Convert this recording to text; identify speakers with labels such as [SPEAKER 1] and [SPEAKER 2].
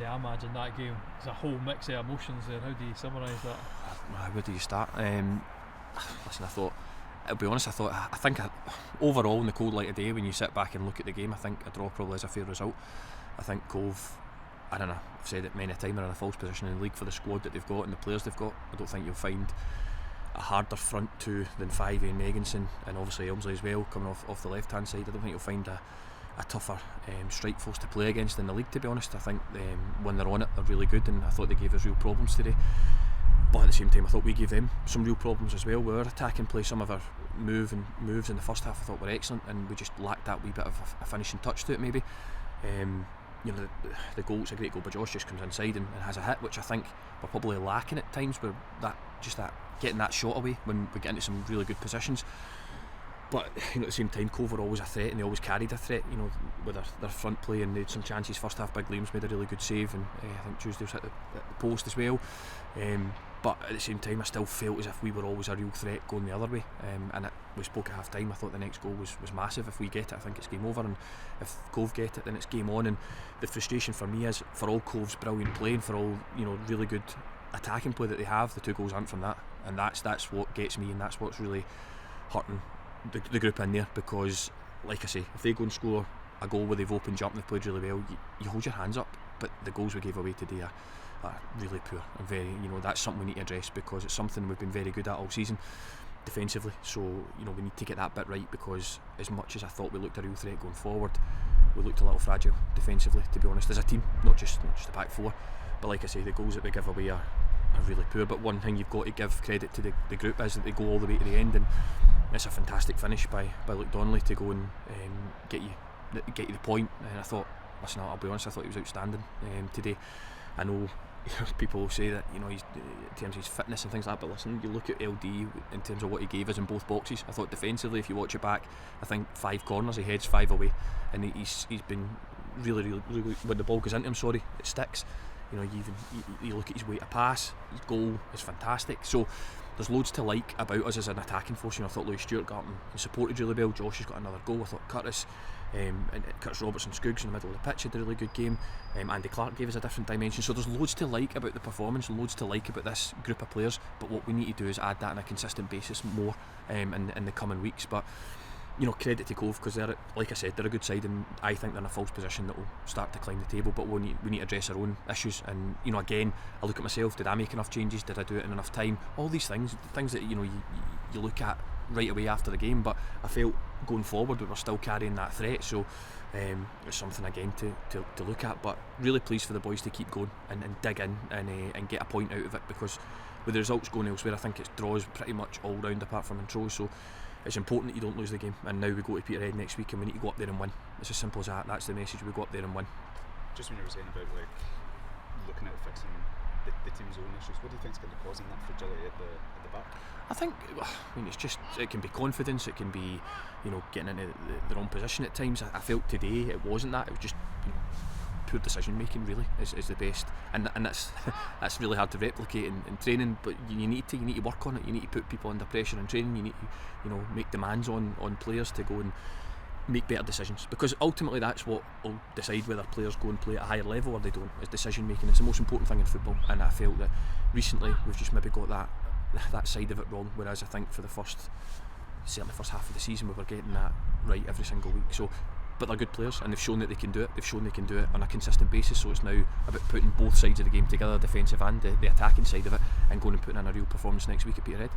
[SPEAKER 1] I imagine that game is a whole mix of emotions there. How do you summarise that?
[SPEAKER 2] Where do you start? Listen, I'll be honest, I think overall in the cold light of day, when you sit back and look at the game, I think a draw probably is a fair result. I think Cove, I don't know, I've said it many times, they're in a false position in the league for the squad that they've got and the players they've got. I don't think you'll find a harder front two than Five and Megginson, and obviously Elmsley as well, coming off the left hand side. I don't think you'll find a tougher strike force to play against in the league, to be honest. I think when they're on it, they're really good, and I thought they gave us real problems today. But at the same time, I thought we gave them some real problems as well. We were attacking play, some of our moves in the first half I thought were excellent, and we just lacked that wee bit of a finishing touch to it maybe. The goal's a great goal, but Josh just comes inside and has a hit, which I think we're probably lacking at times, where that getting that shot away when we get into some really good positions. But at the same time, Cove were always a threat, and they always carried a threat, with their front play, and they had some chances first half. Big Liam's made a really good save, and I think Tuesday's hit the post as well. But at the same time, I still felt as if we were always a real threat going the other way, and we spoke at half time. I thought the next goal was massive. If we get it, I think it's game over, and if Cove get it, then it's game on. And the frustration for me is, for all Cove's brilliant play and for all really good attacking play that they have, the 2 goals aren't from that, and that's what gets me, and that's what's really hurting the group in there. Because, like I say, if they go and score a goal where they've opened up and they've played really well, you hold your hands up. But the goals we gave away today are really poor, and very, that's something we need to address, because it's something we've been very good at all season defensively. So we need to get that bit right, because as much as I thought we looked a real threat going forward, we looked a little fragile defensively, to be honest, as a team, not just the back four. But like I say, the goals that we give away are really poor. But one thing you've got to give credit to the group is that they go all the way to the end, and it's a fantastic finish by Luke Donnelly to go and get you the point. And I thought, listen, I'll be honest, I thought he was outstanding today. I know people will say that he's, in terms of his fitness and things like that, but listen, you look at LD in terms of what he gave us in both boxes. I thought defensively, if you watch it back, I think 5 corners, he heads 5 away, and he's been really, really, really, when the ball goes into him, it sticks. You look at his weight of pass, his goal is fantastic. So there's loads to like about us as an attacking force. I thought Louis Stewart got him and supported really well. Josh has got another goal. I thought Curtis Robertson Skuggs in the middle of the pitch had a really good game. Andy Clark gave us a different dimension. So there's loads to like about the performance, loads to like about this group of players. But what we need to do is add that on a consistent basis more in the coming weeks. But credit to Cove, because they're, like I said, they're a good side, and I think they're in a false position that will start to climb the table. But we need to address our own issues. And again, I look at myself. Did I make enough changes? Did I do it in enough time? All these things that you look at right away after the game. But I felt going forward we were still carrying that threat. So it's something again to look at. But really pleased for the boys to keep going and dig in and get a point out of it, because with the results going elsewhere, I think it's draws pretty much all round apart from Montrose. So it's important that you don't lose the game, and now we go to Peterhead next week and we need to go up there and win. It's as simple as that. That's the message. We go up there and win.
[SPEAKER 3] Just when you were saying about looking at fixing the team's own issues, what do you think is going to be causing that fragility at the back? I think,
[SPEAKER 2] it can be confidence, it can be getting into the wrong position at times. I felt today it wasn't that. It was just poor decision making really is the best, and that's really hard to replicate in training, but you need to work on it. You need to put people under pressure in training. You need to make demands on players to go and make better decisions, because ultimately that's what will decide whether players go and play at a higher level or they don't, is decision making. It's the most important thing in football, and I felt that recently we've just maybe got that side of it wrong, whereas I think for certainly first half of the season we were getting that right every single week. So, but they're good players, and they've shown that they can do it. They've shown they can do it on a consistent basis. So it's now about putting both sides of the game together, defensive and the attacking side of it, and going and putting in a real performance next week at Peterhead.